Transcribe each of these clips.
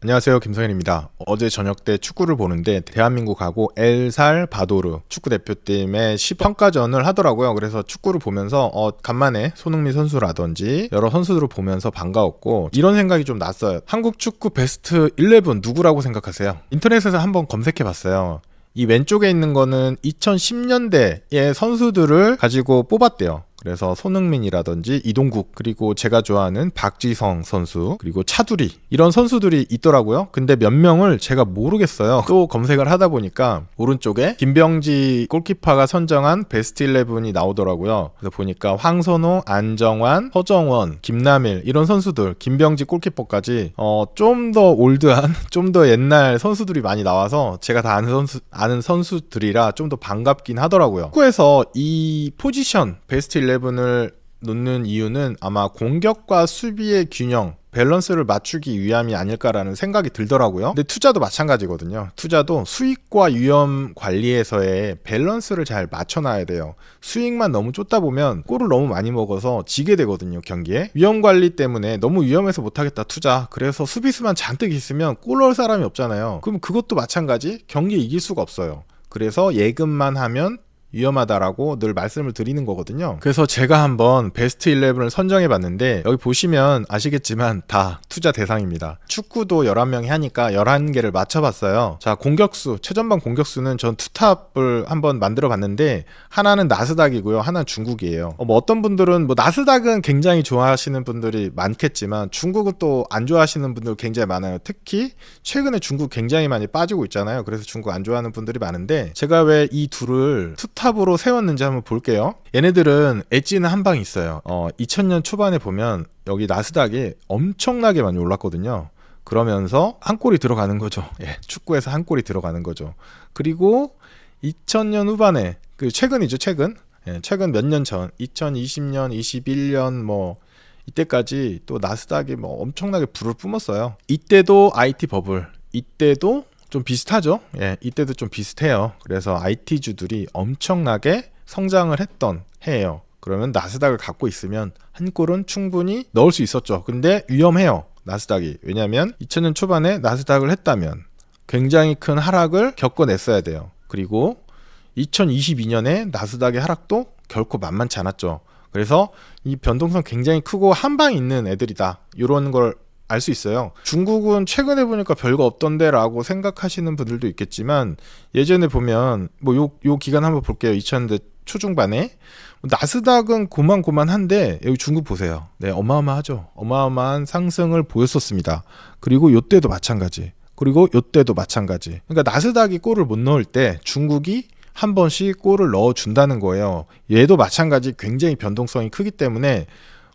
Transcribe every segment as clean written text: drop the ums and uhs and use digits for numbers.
안녕하세요, 김성현입니다. 어제 저녁 때 축구를 보는데 대한민국하고 엘살바도르 축구 대표팀의 10평가전을 하더라고요. 그래서 축구를 보면서 간만에 손흥민 선수라든지 여러 선수들을 보면서 반가웠고 이런 생각이 좀 났어요. 한국 축구 베스트 11 누구라고 생각하세요? 인터넷에서 한번 검색해 봤어요. 이 왼쪽에 있는 거는 2010년대의 선수들을 가지고 뽑았대요. 그래서 손흥민이라든지 이동국, 그리고 제가 좋아하는 박지성 선수, 그리고 차두리, 이런 선수들이 있더라고요. 근데 몇 명을 제가 모르겠어요. 또 검색을 하다 보니까 오른쪽에 김병지 골키퍼가 선정한 베스트 11이 나오더라고요. 그래서 보니까 황선호, 안정환, 허정원, 김남일, 이런 선수들, 김병지 골키퍼까지 좀 더 올드한, 좀 더 옛날 선수들이 많이 나와서 제가 다 아는 선수들이라 좀 더 반갑긴 하더라고요. 축구에서 이 포지션 베스트 11을 놓는 이유는 아마 공격과 수비의 균형, 밸런스를 맞추기 위함이 아닐까라는 생각이 들더라고요. 근데 투자도 마찬가지거든요. 투자도 수익과 위험 관리에서의 밸런스를 잘 맞춰놔야 돼요. 수익만 너무 쫓다 보면 골을 너무 많이 먹어서 지게 되거든요, 경기에. 위험 관리 때문에 너무 위험해서 못하겠다, 투자. 그래서 수비수만 잔뜩 있으면 골 넣을 사람이 없잖아요. 그럼 그것도 마찬가지, 경기 이길 수가 없어요. 그래서 예금만 하면 위험하다라고 늘 말씀을 드리는 거거든요. 그래서 제가 한번 베스트 11을 선정해 봤는데 여기 보시면 아시겠지만 다 투자 대상입니다. 축구도 11명이 하니까 11개를 맞춰봤어요. 자, 공격수, 최전방 공격수는 전 투탑을 한번 만들어 봤는데 하나는 나스닥이고요, 하나는 중국이에요. 어떤 분들은 나스닥은 굉장히 좋아하시는 분들이 많겠지만 중국은 또 안 좋아하시는 분들 굉장히 많아요. 특히 최근에 중국 굉장히 많이 빠지고 있잖아요. 그래서 중국 안 좋아하는 분들이 많은데 제가 왜 이 둘을 탑으로 세웠는지 한번 볼게요. 얘네들은 엣지는 한 방 있어요. 2000년 초반에 보면 여기 나스닥이 엄청나게 많이 올랐거든요. 그러면서 한 골이 들어가는 거죠. 예, 축구에서 한 골이 들어가는 거죠. 그리고 2000년 후반에, 최근이죠, 최근. 예, 최근 몇 년 전, 2020년, 21년 이때까지 또 나스닥이 엄청나게 불을 뿜었어요. 이때도 IT 버블, 이때도 좀 비슷하죠. 예, 이때도 좀 비슷해요. 그래서 IT주들이 엄청나게 성장을 했던 해예요. 그러면 나스닥을 갖고 있으면 한 골은 충분히 넣을 수 있었죠. 근데 위험해요, 나스닥이. 왜냐하면 2000년 초반에 나스닥을 했다면 굉장히 큰 하락을 겪어냈어야 돼요. 그리고 2022년에 나스닥의 하락도 결코 만만치 않았죠. 그래서 이 변동성 굉장히 크고 한 방 있는 애들이다, 이런 걸 알 수 있어요. 중국은 최근에 보니까 별거 없던데 라고 생각하시는 분들도 있겠지만 예전에 보면 요 기간 한번 볼게요. 2000년대 초중반에 나스닥은 고만고만한데 여기 중국 보세요. 네, 어마어마하죠. 어마어마한 상승을 보였었습니다. 그리고 요때도 마찬가지. 그리고 요때도 마찬가지. 그러니까 나스닥이 골을 못 넣을 때 중국이 한 번씩 골을 넣어준다는 거예요. 얘도 마찬가지, 굉장히 변동성이 크기 때문에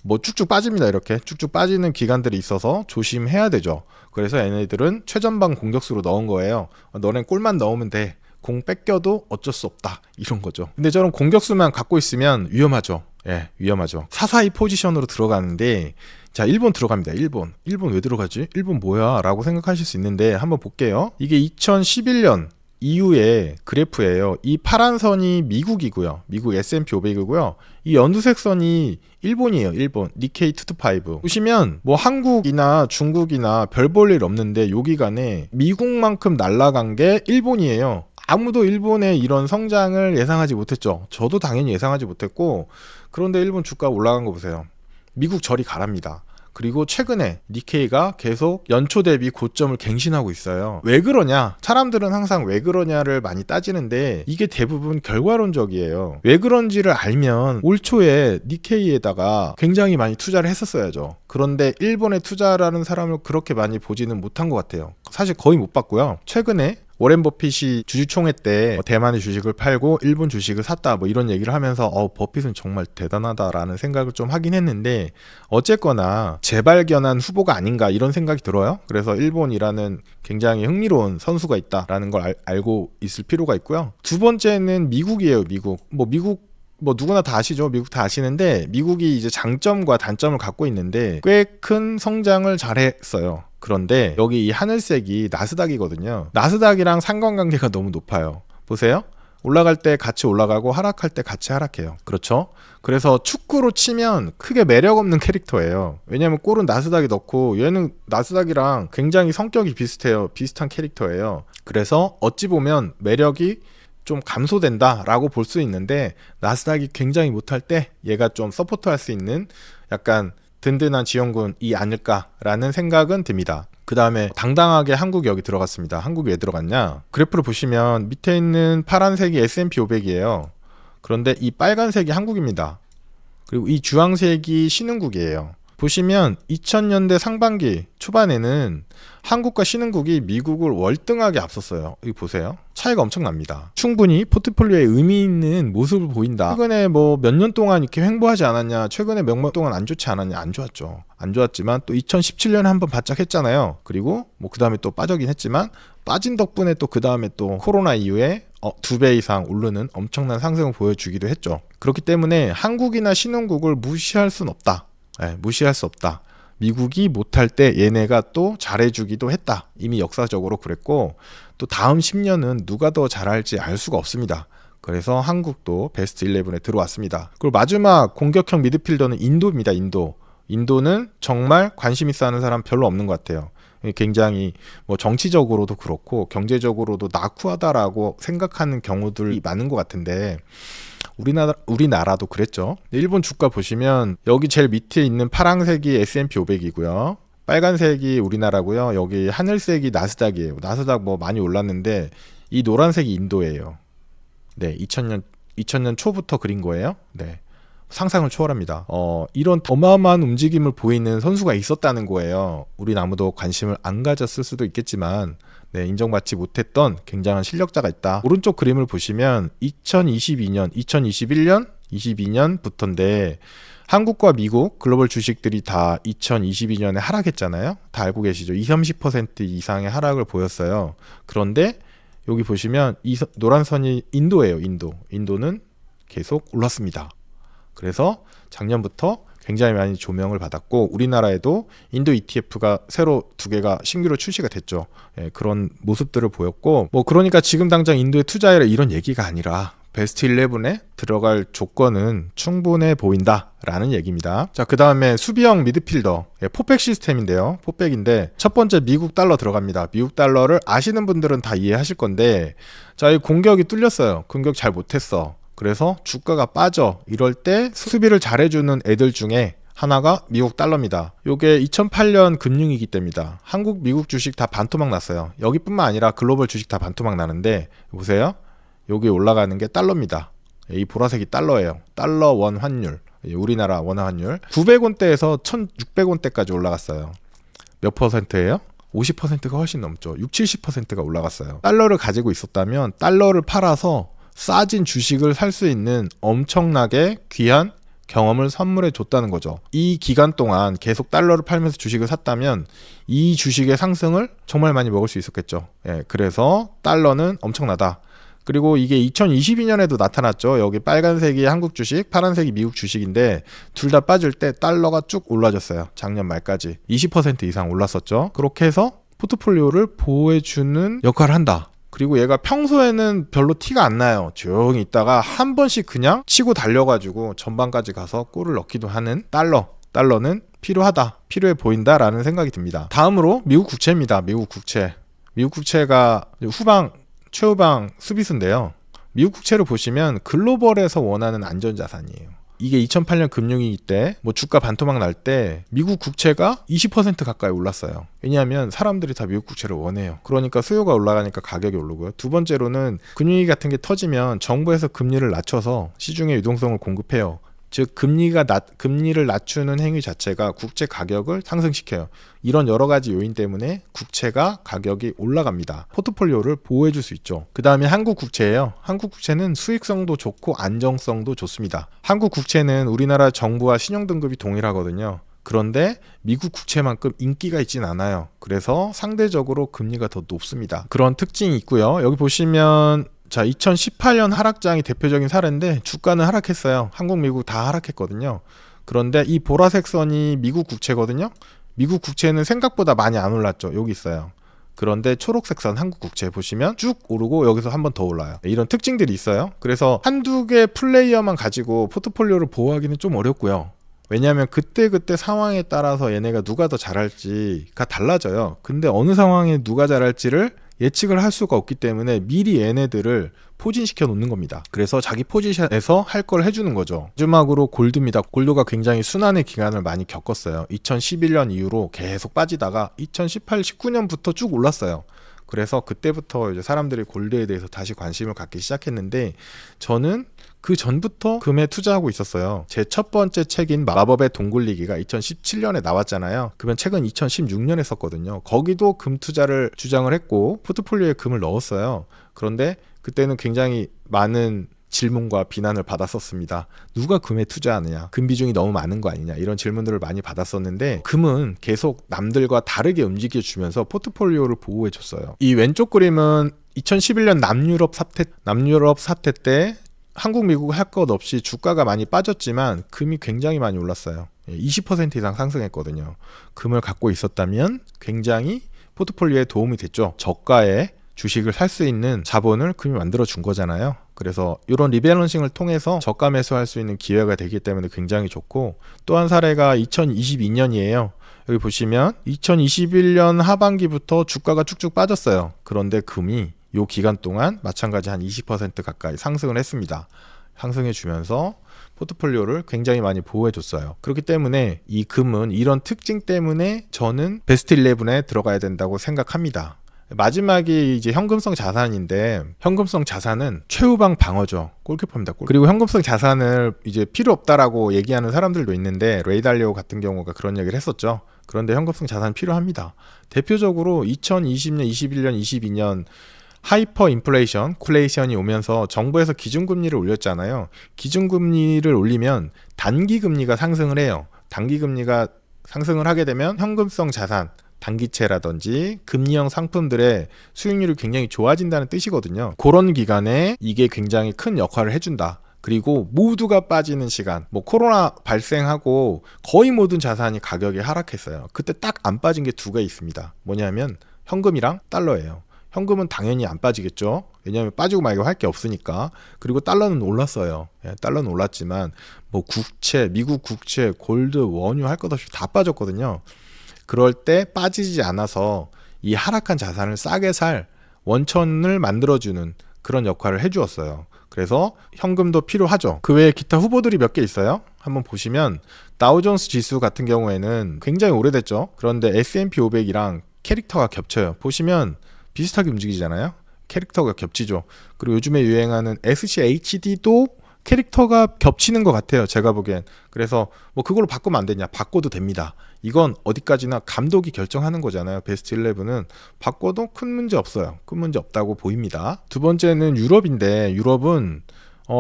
쭉쭉 빠집니다. 이렇게 쭉쭉 빠지는 기간들이 있어서 조심해야 되죠. 그래서 얘네들은 최전방 공격수로 넣은 거예요. 너넨 골만 넣으면 돼, 공 뺏겨도 어쩔 수 없다, 이런 거죠. 근데 저런 공격수만 갖고 있으면 위험하죠. 예, 위험하죠. 사사이 포지션으로 들어가는데, 자, 일본 들어갑니다. 일본 왜 들어가지? 일본 뭐야? 라고 생각하실 수 있는데 한번 볼게요. 이게 2011년 이후의 그래프예요. 이 파란 선이 미국이고요. 미국 S&P 500이고요. 이 연두색 선이 일본이에요. 일본 니케이 225. 보시면 한국이나 중국이나 별 볼 일 없는데 요 기간에 미국만큼 날아간 게 일본이에요. 아무도 일본의 이런 성장을 예상하지 못했죠. 저도 당연히 예상하지 못했고, 그런데 일본 주가 올라간 거 보세요. 미국 저리 가랍니다. 그리고 최근에 니케이가 계속 연초 대비 고점을 갱신하고 있어요. 왜 그러냐? 사람들은 항상 왜 그러냐를 많이 따지는데 이게 대부분 결과론적이에요. 왜 그런지를 알면 올 초에 니케이에다가 굉장히 많이 투자를 했었어야죠. 그런데 일본에 투자라는 사람을 그렇게 많이 보지는 못한 것 같아요. 사실 거의 못 봤고요. 최근에 워렌 버핏이 주주총회 때 대만의 주식을 팔고 일본 주식을 샀다, 이런 얘기를 하면서 버핏은 정말 대단하다라는 생각을 좀 하긴 했는데, 어쨌거나 재발견한 후보가 아닌가, 이런 생각이 들어요. 그래서 일본이라는 굉장히 흥미로운 선수가 있다라는 걸 알고 있을 필요가 있고요. 두 번째는 미국이에요. 미국 누구나 다 아시죠? 미국 다 아시는데, 미국이 이제 장점과 단점을 갖고 있는데 꽤 큰 성장을 잘했어요. 그런데 여기 이 하늘색이 나스닥이거든요. 나스닥이랑 상관관계가 너무 높아요. 보세요. 올라갈 때 같이 올라가고 하락할 때 같이 하락해요. 그렇죠? 그래서 축구로 치면 크게 매력 없는 캐릭터예요. 왜냐면 골은 나스닥이 넣고 얘는 나스닥이랑 굉장히 성격이 비슷해요. 비슷한 캐릭터예요. 그래서 어찌 보면 매력이 좀 감소된다라고 볼 수 있는데 나스닥이 굉장히 못할 때 얘가 좀 서포트할 수 있는 약간 든든한 지원군이 아닐까라는 생각은 듭니다. 그 다음에 당당하게 한국이 여기 들어갔습니다. 한국이 왜 들어갔냐? 그래프를 보시면 밑에 있는 파란색이 S&P 500이에요. 그런데 이 빨간색이 한국입니다. 그리고 이 주황색이 신흥국이에요. 보시면 2000년대 상반기 초반에는 한국과 신흥국이 미국을 월등하게 앞섰어요. 여기 보세요. 차이가 엄청납니다. 충분히 포트폴리오에 의미 있는 모습을 보인다. 최근에 뭐 몇 년 동안 이렇게 횡보하지 않았냐, 최근에 몇 년 동안 안 좋지 않았냐, 안 좋았죠. 안 좋았지만 또 2017년에 한번 바짝 했잖아요. 그리고 뭐 그 다음에 또 빠지긴 했지만 빠진 덕분에 또 그 다음에 또 코로나 이후에 2배 이상 오르는 엄청난 상승을 보여주기도 했죠. 그렇기 때문에 한국이나 신흥국을 무시할 순 없다. 무시할 수 없다. 미국이 못할 때 얘네가 또 잘해주기도 했다. 이미 역사적으로 그랬고 또 다음 10년은 누가 더 잘할지 알 수가 없습니다. 그래서 한국도 베스트 11에 들어왔습니다. 그리고 마지막 공격형 미드필더는 인도입니다. 인도는 정말 관심 있어 하는 사람 별로 없는 것 같아요. 굉장히 뭐 정치적으로도 그렇고 경제적으로도 낙후하다라고 생각하는 경우들이 많은 것 같은데 우리나라도 그랬죠. 일본 주가 보시면 여기 제일 밑에 있는 파란색이 S&P 500이고요. 빨간색이 우리나라고요. 여기 하늘색이 나스닥이에요. 나스닥 뭐 많이 올랐는데 이 노란색이 인도예요. 네, 2000년 초부터 그린 거예요. 네. 상상을 초월합니다. 이런 어마어마한 움직임을 보이는 선수가 있었다는 거예요. 우린 아무도 관심을 안 가졌을 수도 있겠지만 네, 인정받지 못했던 굉장한 실력자가 있다. 오른쪽 그림을 보시면 2022년, 2021년, 22년부터인데 한국과 미국 글로벌 주식들이 다 2022년에 하락했잖아요. 다 알고 계시죠? 20-30% 이상의 하락을 보였어요. 그런데 여기 보시면 이 노란 선이 인도예요. 인도는 계속 올랐습니다. 그래서 작년부터 굉장히 많이 조명을 받았고 우리나라에도 인도 ETF가 새로 2개가 신규로 출시가 됐죠. 그런 모습들을 보였고 뭐 그러니까 지금 당장 인도에 투자해라 이런 얘기가 아니라 베스트 11에 들어갈 조건은 충분해 보인다라는 얘기입니다. 자, 그 다음에 수비형 미드필더 포백 시스템인데요. 포백인데 첫 번째 미국 달러 들어갑니다. 미국 달러를 아시는 분들은 다 이해하실 건데 자, 이 공격이 뚫렸어요. 공격 잘 못했어. 그래서 주가가 빠져. 이럴 때 수비를 잘해주는 애들 중에 하나가 미국 달러입니다. 요게 2008년 금융위기 때입니다. 한국, 미국 주식 다 반토막 났어요. 여기뿐만 아니라 글로벌 주식 다 반토막 나는데 보세요. 여기 올라가는 게 달러입니다. 이 보라색이 달러예요. 달러 원 환율. 우리나라 원화 환율. 900원대에서 1600원대까지 올라갔어요. 몇 퍼센트예요? 50%가 훨씬 넘죠. 60-70%가 올라갔어요. 달러를 가지고 있었다면 달러를 팔아서 싸진 주식을 살 수 있는 엄청나게 귀한 경험을 선물해 줬다는 거죠. 이 기간 동안 계속 달러를 팔면서 주식을 샀다면 이 주식의 상승을 정말 많이 먹을 수 있었겠죠. 그래서 달러는 엄청나다. 그리고 이게 2022년에도 나타났죠. 여기 빨간색이 한국 주식, 파란색이 미국 주식인데 둘 다 빠질 때 달러가 쭉 올라졌어요. 작년 말까지 20% 이상 올랐었죠. 그렇게 해서 포트폴리오를 보호해주는 역할을 한다. 그리고 얘가 평소에는 별로 티가 안 나요. 조용히 있다가 한 번씩 그냥 치고 달려가지고 전반까지 가서 골을 넣기도 하는 달러는 필요하다. 필요해 보인다라는 생각이 듭니다. 다음으로 미국 국채입니다. 미국 국채가 최후방 수비수인데요. 미국 국채를 보시면 글로벌에서 원하는 안전자산이에요. 이게 2008년 금융위기 때 뭐 주가 반토막 날 때 미국 국채가 20% 가까이 올랐어요. 왜냐하면 사람들이 다 미국 국채를 원해요. 그러니까 수요가 올라가니까 가격이 오르고요. 두 번째로는 금융위기 같은 게 터지면 정부에서 금리를 낮춰서 시중에 유동성을 공급해요. 즉 금리를 낮추는 행위 자체가 국채 가격을 상승시켜요. 이런 여러 가지 요인 때문에 국채가 가격이 올라갑니다. 포트폴리오를 보호해 줄 수 있죠. 그 다음에 한국 국채예요. 한국 국채는 수익성도 좋고 안정성도 좋습니다. 한국 국채는 우리나라 정부와 신용등급이 동일하거든요. 그런데 미국 국채만큼 인기가 있진 않아요. 그래서 상대적으로 금리가 더 높습니다. 그런 특징이 있고요. 여기 보시면 자, 2018년 하락장이 대표적인 사례인데 주가는 하락했어요. 한국, 미국 다 하락했거든요. 그런데 이 보라색 선이 미국 국채거든요. 미국 국채는 생각보다 많이 안 올랐죠. 여기 있어요. 그런데 초록색 선 한국 국채 보시면 쭉 오르고 여기서 한 번 더 올라요. 이런 특징들이 있어요. 그래서 한두 개 플레이어만 가지고 포트폴리오를 보호하기는 좀 어렵고요. 왜냐하면 그때그때 상황에 따라서 얘네가 누가 더 잘할지가 달라져요. 근데 어느 상황에 누가 잘할지를 예측을 할 수가 없기 때문에 미리 얘네들을 포진시켜 놓는 겁니다. 그래서 자기 포지션에서 할 걸 해주는 거죠. 마지막으로 골드입니다. 골드가 굉장히 순환의 기간을 많이 겪었어요. 2011년 이후로 계속 빠지다가 2018, 19년부터 쭉 올랐어요. 그래서 그때부터 이제 사람들이 골드에 대해서 다시 관심을 갖기 시작했는데 저는 그 전부터 금에 투자하고 있었어요. 제 첫 번째 책인 마법의 돈 굴리기가 2017년에 나왔잖아요. 그러면 책은 2016년에 썼거든요. 거기도 금 투자를 주장을 했고 포트폴리오에 금을 넣었어요. 그런데 그때는 굉장히 많은 질문과 비난을 받았었습니다. 누가 금에 투자하느냐? 금 비중이 너무 많은 거 아니냐? 이런 질문들을 많이 받았었는데 금은 계속 남들과 다르게 움직여주면서 포트폴리오를 보호해줬어요. 이 왼쪽 그림은 2011년 남유럽 사태 때 한국, 미국 할 것 없이 주가가 많이 빠졌지만 금이 굉장히 많이 올랐어요. 20% 이상 상승했거든요. 금을 갖고 있었다면 굉장히 포트폴리오에 도움이 됐죠. 저가에 주식을 살 수 있는 자본을 금이 만들어 준 거잖아요. 그래서 이런 리밸런싱을 통해서 저가 매수할 수 있는 기회가 되기 때문에 굉장히 좋고, 또 한 사례가 2022년이에요. 여기 보시면 2021년 하반기부터 주가가 쭉쭉 빠졌어요. 그런데 금이 이 기간 동안 마찬가지 한 20% 가까이 상승을 했습니다. 상승해 주면서 포트폴리오를 굉장히 많이 보호해 줬어요. 그렇기 때문에 이 금은 이런 특징 때문에 저는 베스트 11에 들어가야 된다고 생각합니다. 마지막이 이제 현금성 자산인데, 현금성 자산은 최후방 방어죠. 골키퍼입니다. 그리고 현금성 자산을 이제 필요 없다라고 얘기하는 사람들도 있는데, 레이 달리오 같은 경우가 그런 얘기를 했었죠. 그런데 현금성 자산 필요합니다. 대표적으로 2020년, 21년, 22년 하이퍼 인플레이션, 쿨레이션이 오면서 정부에서 기준금리를 올렸잖아요. 기준금리를 올리면 단기금리가 상승을 해요. 단기금리가 상승을 하게 되면 현금성 자산, 단기채라든지 금리형 상품들의 수익률이 굉장히 좋아진다는 뜻이거든요. 그런 기간에 이게 굉장히 큰 역할을 해준다. 그리고 모두가 빠지는 시간, 코로나 발생하고 거의 모든 자산이 가격이 하락했어요. 그때 딱 안 빠진 게 두 개 있습니다. 뭐냐면 현금이랑 달러예요. 현금은 당연히 안 빠지겠죠. 왜냐하면 빠지고 말고 할 게 없으니까. 그리고 달러는 올랐어요. 달러는 올랐지만 국채, 미국 국채, 골드, 원유 할 것 없이 다 빠졌거든요. 그럴 때 빠지지 않아서 이 하락한 자산을 싸게 살 원천을 만들어주는 그런 역할을 해주었어요. 그래서 현금도 필요하죠. 그 외에 기타 후보들이 몇 개 있어요. 한번 보시면 다우존스 지수 같은 경우에는 굉장히 오래됐죠. 그런데 S&P 500이랑 캐릭터가 겹쳐요. 보시면 비슷하게 움직이잖아요. 캐릭터가 겹치죠. 그리고 요즘에 유행하는 SCHD도 캐릭터가 겹치는 것 같아요. 제가 보기엔. 그래서 그걸로 바꾸면 안 되냐? 바꿔도 됩니다. 이건 어디까지나 감독이 결정하는 거잖아요. 베스트 11은 바꿔도 큰 문제 없어요. 큰 문제 없다고 보입니다. 두 번째는 유럽인데, 유럽은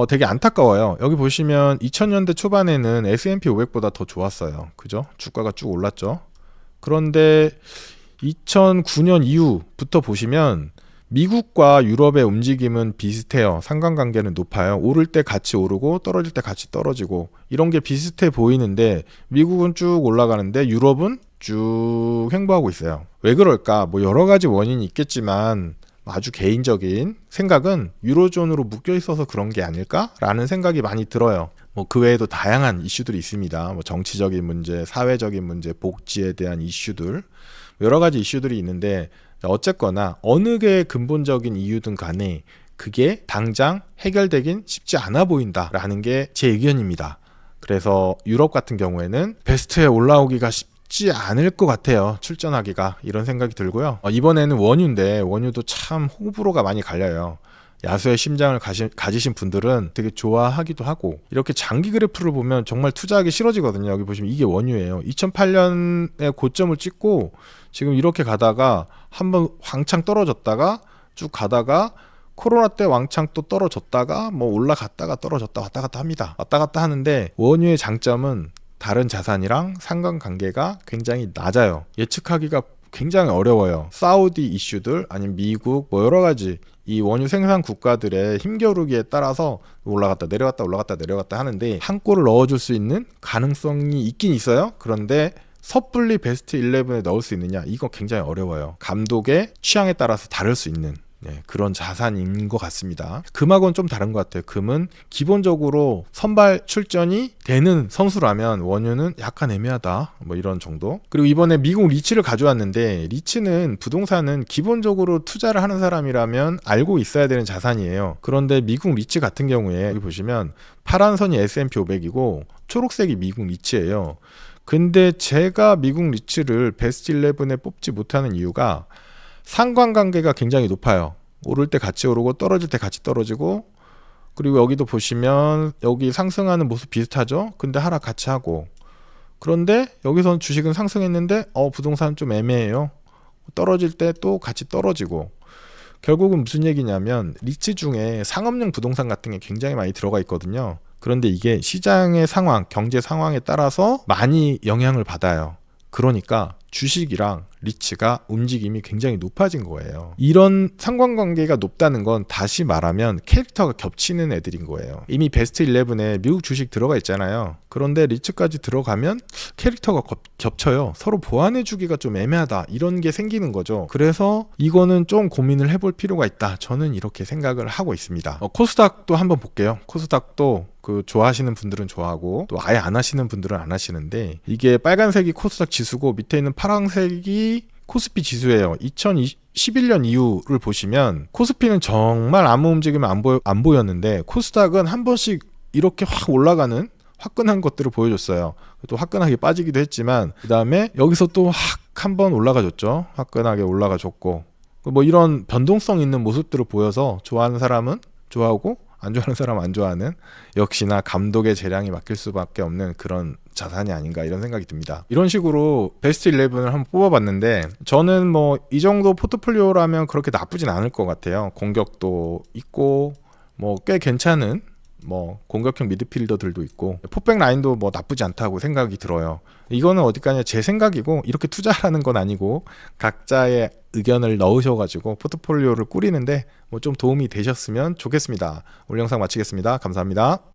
되게 안타까워요. 여기 보시면 2000년대 초반에는 S&P 500보다 더 좋았어요. 그죠? 주가가 쭉 올랐죠. 그런데 2009년 이후부터 보시면 미국과 유럽의 움직임은 비슷해요. 상관관계는 높아요. 오를 때 같이 오르고 떨어질 때 같이 떨어지고 이런 게 비슷해 보이는데, 미국은 쭉 올라가는데 유럽은 쭉 횡보하고 있어요. 왜 그럴까? 여러 가지 원인이 있겠지만 아주 개인적인 생각은 유로존으로 묶여 있어서 그런 게 아닐까라는 생각이 많이 들어요. 그 외에도 다양한 이슈들이 있습니다. 정치적인 문제, 사회적인 문제, 복지에 대한 이슈들, 여러 가지 이슈들이 있는데, 어쨌거나 어느 게 근본적인 이유든 간에 그게 당장 해결되긴 쉽지 않아 보인다라는 게 제 의견입니다. 그래서 유럽 같은 경우에는 베스트에 올라오기가 쉽지 않을 것 같아요. 출전하기가, 이런 생각이 들고요. 이번에는 원유인데, 원유도 참 호불호가 많이 갈려요. 야수의 심장을 가지신 분들은 되게 좋아하기도 하고, 이렇게 장기 그래프를 보면 정말 투자하기 싫어지거든요. 여기 보시면 이게 원유예요. 2008년에 고점을 찍고 지금 이렇게 가다가 한번 왕창 떨어졌다가 쭉 가다가 코로나 때 왕창 또 떨어졌다가 올라갔다가 떨어졌다 왔다 갔다 합니다. 왔다 갔다 하는데, 원유의 장점은 다른 자산이랑 상관관계가 굉장히 낮아요. 예측하기가 굉장히 어려워요. 사우디 이슈들, 아니면 미국, 여러 가지 이 원유 생산 국가들의 힘겨루기에 따라서 올라갔다 내려갔다 올라갔다 내려갔다 하는데, 한 골을 넣어줄 수 있는 가능성이 있긴 있어요. 그런데 섣불리 베스트 11에 넣을 수 있느냐? 이거 굉장히 어려워요. 감독의 취향에 따라서 다를 수 있는 그런 자산인 것 같습니다. 금하고는 좀 다른 것 같아요. 금은 기본적으로 선발 출전이 되는 선수라면 원유는 약간 애매하다 뭐 이런 정도. 그리고 이번에 미국 리츠를 가져왔는데 리츠는 부동산은 기본적으로 투자를 하는 사람이라면 알고 있어야 되는 자산이에요. 그런데 미국 리츠 같은 경우에 여기 보시면 파란 선이 S&P 500이고 초록색이 미국 리츠예요. 근데 제가 미국 리츠를 베스트 11에 뽑지 못하는 이유가 상관관계가 굉장히 높아요. 오를 때 같이 오르고 떨어질 때 같이 떨어지고, 그리고 여기도 보시면 여기 상승하는 모습 비슷하죠. 근데 하락 같이 하고, 그런데 여기서는 주식은 상승했는데 부동산은 좀 애매해요. 떨어질 때 또 같이 떨어지고. 결국은 무슨 얘기냐면 리츠 중에 상업용 부동산 같은 게 굉장히 많이 들어가 있거든요. 그런데 이게 시장의 상황, 경제 상황에 따라서 많이 영향을 받아요. 그러니까 주식이랑 리츠가 움직임이 굉장히 높아진 거예요. 이런 상관관계가 높다는 건 다시 말하면 캐릭터가 겹치는 애들인 거예요. 이미 베스트 11에 미국 주식 들어가 있잖아요. 그런데 리츠까지 들어가면 캐릭터가 겹쳐요. 서로 보완해주기가 좀 애매하다 이런 게 생기는 거죠. 그래서 이거는 좀 고민을 해볼 필요가 있다. 저는 이렇게 생각을 하고 있습니다. 코스닥도 한번 볼게요. 코스닥도 좋아하시는 분들은 좋아하고 또 아예 안 하시는 분들은 안 하시는데, 이게 빨간색이 코스닥 지수고 밑에 있는 파란색이 코스피 지수예요. 2011년 이후를 보시면 코스피는 정말 아무 움직임이 안 보였는데 코스닥은 한 번씩 이렇게 확 올라가는 화끈한 것들을 보여줬어요. 또 화끈하게 빠지기도 했지만 그 다음에 여기서 또 확 한 번 올라가줬죠. 화끈하게 올라가줬고 뭐 이런 변동성 있는 모습들을 보여서 좋아하는 사람은 좋아하고 안 좋아하는 사람 안 좋아하는, 역시나 감독의 재량이 맡길 수밖에 없는 그런 자산이 아닌가 이런 생각이 듭니다. 이런 식으로 베스트 11을 한번 뽑아봤는데 저는 뭐 이 정도 포트폴리오라면 그렇게 나쁘진 않을 것 같아요. 공격도 있고 뭐 꽤 괜찮은 뭐 공격형 미드필더들도 있고 포백 라인도 뭐 나쁘지 않다고 생각이 들어요. 이거는 어디까지나 제 생각이고 이렇게 투자하라는 건 아니고 각자의 의견을 넣으셔가지고 포트폴리오를 꾸리는데 뭐 좀 도움이 되셨으면 좋겠습니다. 오늘 영상 마치겠습니다. 감사합니다.